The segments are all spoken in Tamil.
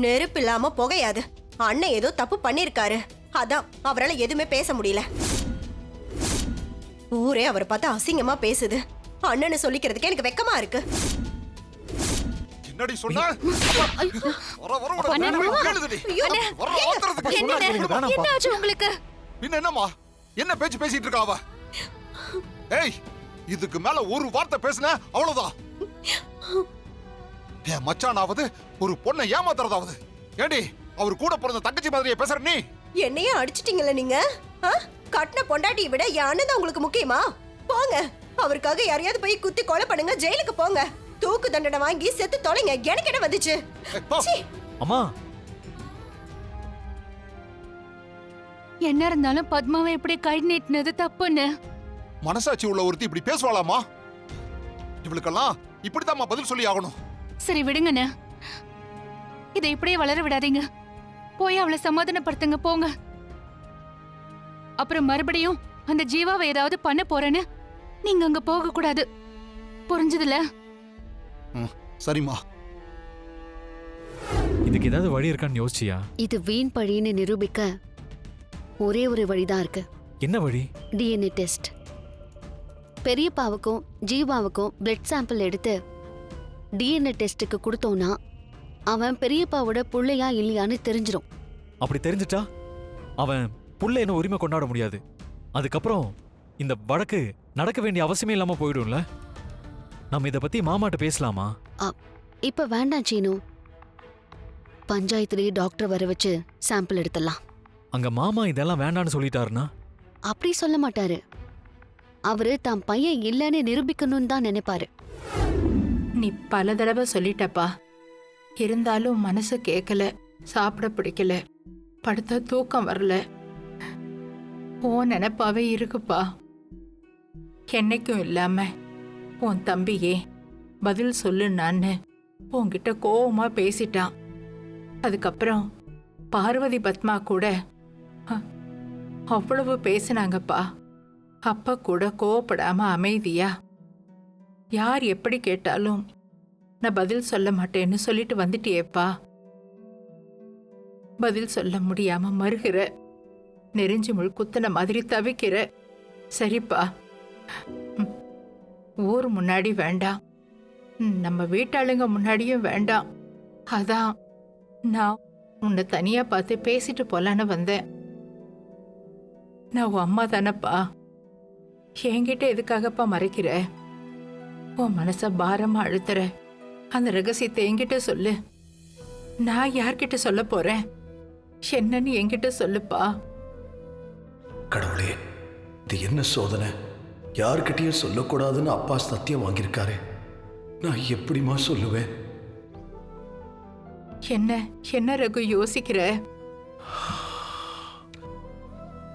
நெருப்பு இல்லாம புகையாது. அண்ணன் ஏதோ தப்பு பண்ணிருக்காரு, அதான் அவரால எதுவுமே பேச முடியல. ஊரே அவரை பார்த்தா அசிங்கமா பேசுது. அண்ணன்னு சொல்லிக்கிறதுக்கு எனக்கு வெக்கமா இருக்கு. என்னடி சொன்ன? என்னாச்சு உங்களுக்கு? என்னம்மா என்ன பேச்சு பேசிட்டு இருக்கா அவ? ஏய், இதுக்கு மேல ஒரு வார்த்தை பேசுன அவ்வளவுதான். என் மச்சானாவது ஒரு பொண்ணை ஏமாத்துறதாவது. ஏடி, அவர் கூட பிறந்த தங்கச்சி மாதிரியே பேசுற நீ? என்னையே அடிச்சிட்டீங்கல்ல நீங்க. கட்டின பொண்டாட்டியை விட என் அண்ணன் தான் உங்களுக்கு முக்கியமா? போங்க, அவருக்காக யாரையாவது போய் குத்தி கொலை பண்ணுங்க, ஜெயிலுக்கு போங்க. தூக்கு தண்டனை வாங்கி செத்து தொலைங்க. எனக்கு என்ன வந்துச்சு? அம்மா, என்ன இருந்தாலும் பத்மாவை இப்படி கை நீட்டினது தப்புன்னு. மனசாட்சி உள்ள ஒருத்தி இப்படி பேசுவாளாமா? இவளுக்கெல்லாம் இப்படித்தான் பதில் சொல்லி ஆகணும். சரி விடுங்கண்ணே, இதை இப்படியே வளர விடாதீங்க. போய் அவளை சமாதானப்படுத்துங்க போங்க. அப்புறம் மறுபடியும் அந்த ஜீவாவை ஏதாவது பண்ண போறேன்னு நீங்க அங்க போக கூடாது, புரிஞ்சதுல? சரிம்மா. இதுக்கு ஏதாவது வழி இருக்கான்னு யோசிச்சியா? இது வீண் பழின்னு நிரூபிக்க ஒரே ஒரு வழிதான் இருக்கு. என்ன வழி? DNA test. பெரியப்பாவுக்கும் ஜீவாவுக்கும் பிளட் சாம்பிள் எடுத்து டிஎன்ஏ டெஸ்ட்டுக்கு கொடுத்தோம்னா அவன் பெரியப்பாவோட புள்ளையா இல்லையான்னு தெரிஞ்சிடும். அப்படி தெரிஞ்சிட்டா அவன் புள்ள என்ன உரிமை கொண்டாட முடியாது. அதுக்கப்புறம் இந்த வழக்கு நடக்க வேண்டிய அவசியமே இல்லாம போயிடும்ல. நம்ம இத பத்தி மாமாட்ட பேசலாமா? இப்ப வேண்டாம் சீனு. பஞ்சாயத்துலயே டாக்டர் வர வச்சு சாம்பிள் எடுத்துடலாம். அங்க மாமா இதெல்லாம் வேண்டான்னு சொல்லிட்டாருன்னா? அப்படி சொல்ல மாட்டாரு. அவரு தான் பையன் இல்லைன்னு நிரூபிக்கணும்னு தான் நினைப்பாரு. நீ பல தடவை சொல்லிட்டப்பா, இருந்தாலும் மனசு கேட்கல. சாப்பிட பிடிக்கல, படுத்தா தூக்கம் வரல. உன் நினைப்பாவே இருக்குப்பா. என்னைக்கும் இல்லாம உன் தம்பியே பதில் சொல்லுன்னான்னு உன்கிட்ட கோவமா பேசிட்டான். அதுக்கப்புறம் பார்வதி பத்மா கூட அவ்வளவு பேசினாங்கப்பா. அப்ப கூட கோவப்படாம அமைதியா யார் எப்படி கேட்டாலும் நான் பதில் சொல்ல மாட்டேன்னு சொல்லிட்டு வந்துட்டியேப்பா. பதில் சொல்ல முடியாம மறுகிற, நெறிஞ்சு முள் குத்துன மாதிரி தவிக்கிற. சரிப்பா, ஊர் முன்னாடி வேண்டாம், நம்ம வீட்டாளுங்க முன்னாடியும் வேண்டாம். அதான் நான் உன்னை தனியா பார்த்து பேசிட்டு போலான்னு வந்தேன். நான் உன் அம்மா தானப்பா, என்கிட்ட எதுக்காகப்பா மறைக்கிற? உன் மனச பாரமா அழுத்துற. அந்த ரகசியத்தை என்கிட்ட சொல்லு. நான் யார்கிட்ட சொல்ல போறேன்? என்னன்னு என்கிட்ட சொல்லுப்பா. கடவுளே, இது என்ன சோதனை? யார்கிட்டயும் சொல்லக்கூடாதுன்னு அப்பா சத்தியம் வாங்கியிருக்காரு. நான் எப்படிமா சொல்லுவேன்? என்ன என்ன ரகு யோசிக்கிற?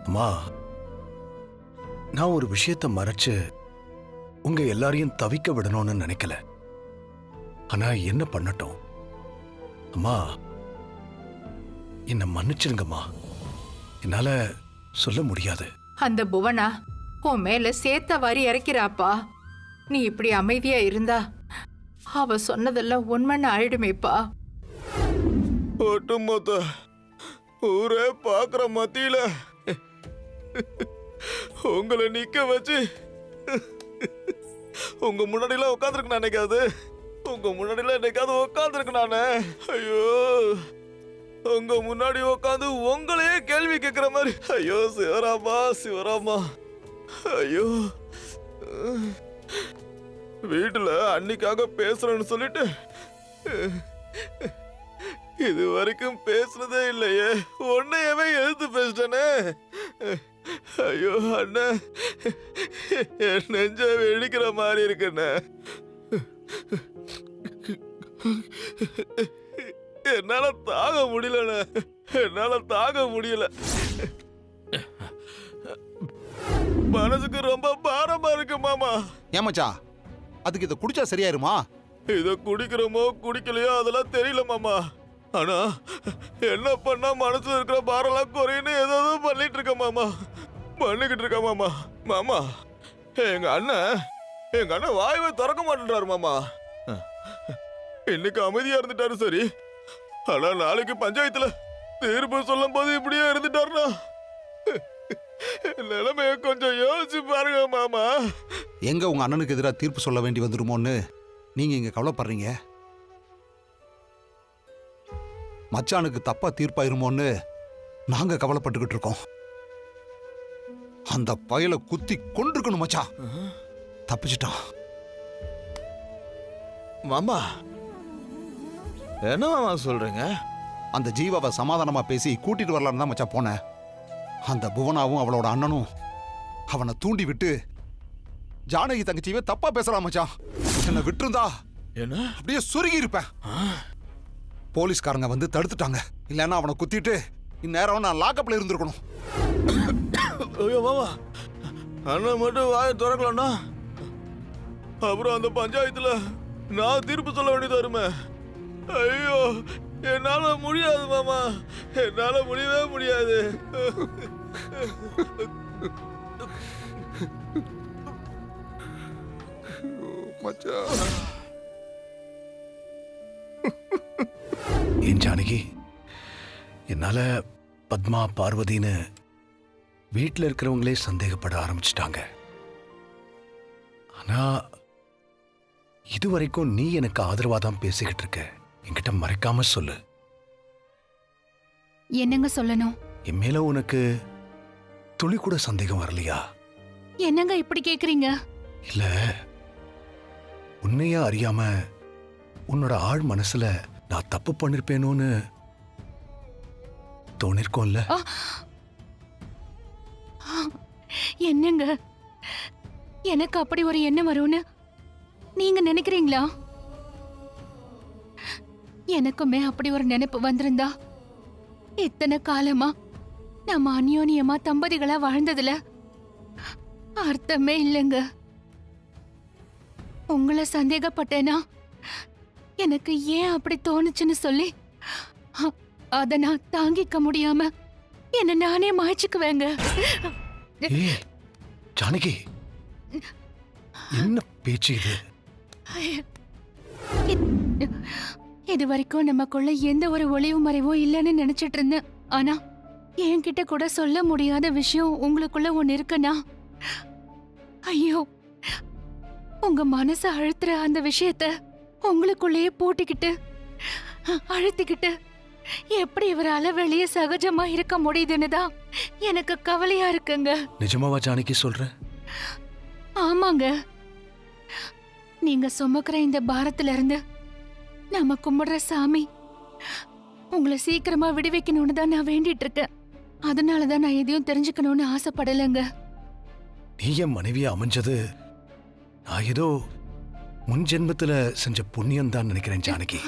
அம்மா, நான் ஒரு விஷயத்தை மறைச்சு உங்க எல்லாரையும் தவிக்க விடணும்னு நினைக்கல. ஆனா என்ன பண்ணட்டும்? அம்மா, என்ன மன்னிச்சிருங்கம்மா. என்னால சொல்ல முடியாது. அந்த புவனா உன் மேல சேத்த வாரி இறக்கிறாப்பா. நீ இப்படி அமைதியா இருந்தா அவ சொன்னதெல்லாம் உண்மைன்னு ஆயிடுமேப்பா. ஒட்டுமொத்த ஊரே பாக்குற மத்தியில உங்களை நிக்க வச்சு உங்க முன்னாடிலாம் உட்காந்துருக்கு நினைக்காது. உங்க முன்னாடிலாம் என்னைக்காவது உட்காந்துருக்கு நானே. ஐயோ, உங்க முன்னாடி உட்காந்து உங்களையே கேள்வி கேட்கிற மாதிரி. ஐயோ சிவராமா, சிவராமா. ஐயோ, வீட்டுல அன்னைக்காக பேசுறேன்னு சொல்லிட்டு இது வரைக்கும் பேசுனதே இல்லையே. உன்னையவே எழுத்து பேசிட்டேனே. ஐயோ அண்ணன், என் நெஞ்ச வெடிக்கிற மாதிரி இருக்குண்ணே. என்னால தாங்க முடியலண்ணே, என்னால தாங்க முடியல. மனசுக்கு ரொம்ப பாரமா இருக்கு மாமா. ஏமாச்சா, அதுக்கு இதை குடிச்சா சரியாயிருமா? இத குடிக்கிறோமோ குடிக்கலையோ அதெல்லாம் தெரியல மாமா. ஆனா என்ன பண்ணா மனசுல இருக்கிற பாரெல்லாம் குறையுன்னு ஏதாவது பண்ணிட்டு இருக்க மாமா, பண்ணிக்கிட்டு இருக்க மாமா. மாமா, எங்க அண்ணன் வாயவே திறக்க மாட்டேன்றாரு மாமா. இன்னைக்கு அமைதியா இருந்துட்டாரு சரி, ஆனா நாளைக்கு பஞ்சாயத்துல தீர்ப்பு சொல்லும் போது இப்படியே இருந்துட்டாருனா நிலைமைய கொஞ்சம் யோசிச்சு பாருங்க மாமா. எங்க உங்க அண்ணனுக்கு எதிராக தீர்ப்பு சொல்ல வேண்டி வந்துருமோன்னு நீங்க இங்க கவலைப்படுறீங்க? மச்சானுக்கு தப்பா தீர்ப்பாயிருமோன்னு நாங்க கவலைப்பட்டுக்கிட்டு இருக்கோம். அந்த பயலை குத்தி கொண்டிருக்கணும் மச்சான். தப்பிச்சிட்டான். மாமா என்ன மாமா சொல்றீங்க? அந்த ஜீவாவை சமாதானமா பேசி கூட்டிட்டு வரலான்னு தான் மச்சான் போனேன். அந்த புவனாவும் அவளோட அண்ணனும் அவனை தூண்டி விட்டு ஜானகி தங்கச்சியவே தப்பா பேசலாம் மச்சான். என்ன விட்டுருந்தா என்ன அப்படியே சுருகி இருப்பேன். போலீஸ்காரங்க வந்து தடுத்துட்டாங்க. இல்லைன்னா அவனை குத்திட்டு இந்நேரம் நான் லாக்கப்ல இருந்திருக்கணும். ஐயோ மாமா, அண்ணன் மட்டும் வாயை திறக்கலன்னா அப்புறம் அந்த பஞ்சாயத்துல நான் தீர்ப்பு சொல்ல வேண்டியதா இருமே. ஐயோ என்னால முடியாது மாமா, என்னால முடியவே முடியாது. ஏன் ஜானகி, என்னால பத்மா பார்வதின்னு வீட்டில் இருக்கிறவங்களே சந்தேகப்பட ஆரம்பிச்சிட்டாங்க. ஆனா இதுவரைக்கும் நீ எனக்கு ஆதரவா தான் பேசிக்கிட்டு இருக்க. என்கிட்ட மறைக்காம சொல்லு. என்னங்க சொல்லணும்? என் மேல உனக்கு துளி கூட சந்தேகம் வரலையா? என்னங்க இப்படி கேக்குறீங்க? இல்ல, உன்னையா அறியாம உன்னோட ஆழ் மனசுல நான் தப்பு பண்ணிருப்பேனோன்னு தோணிருக்கோம்ல? என்னங்க, எனக்கு அப்படி ஒரு எண்ணம் வரும்னு நீங்க நினைக்கிறீங்களா? எனக்குமே அப்படி ஒரு நினைப்பு வந்திருந்தா இத்தனை காலமா நம்ம அந்யோன்யமா தம்பதிகளா வாழ்ந்ததுல அர்த்தமே இல்லைங்க. உங்களை சந்தேகப்பட்டேனா எனக்கு ஏன் அப்படி தோணுச்சுன்னு சொல்லி அத நான் தாங்கிக்க முடியாம என்ன நானே மாய்ச்சுக்குவேங்க. ஏய் ஜானகி, என்ன பேச்சு இது? இது வரைக்கும் நமக்குள்ள எந்த ஒரு ஒளிவு மறைவும் இல்லைன்னு நினைச்சிட்டு இருந்தேன். ஆனா என்கிட்ட கூட சொல்ல முடியாத விஷயம் உங்களுக்குள்ள ஒண்ணு இருக்குன்னா, ஐயோ, உங்க மனச அழுத்துற அந்த விஷயத்த உங்களுக்குள்ளேயே போட்டிக்கிட்டு அழுத்திக்கிட்டு எப்படி இவரால வெளியே சகஜமா இருக்க முடியுதுன்னு தான் எனக்கு கவலையா இருக்குங்க. நிஜமாவா ஜானகி சொல்ற? ஆமாங்க, நீங்க சுமக்கிற இந்த பாரத்துல இருந்து நாம கும்பிடுற சாமி உங்களை சீக்கிரமா விடுவிக்கணும்னு தான் நான் வேண்டிட்டு இருக்கேன். அதனாலதான் நான் எதையும் தெரிஞ்சுக்கணும்னு ஆசைப்படலைங்க. நீ என் மனைவியா அமைஞ்சது நான் ஏதோ முன் ஜென்மத்துல செஞ்ச புண்ணியம் தான் நினைக்கிறேன் ஜானகி.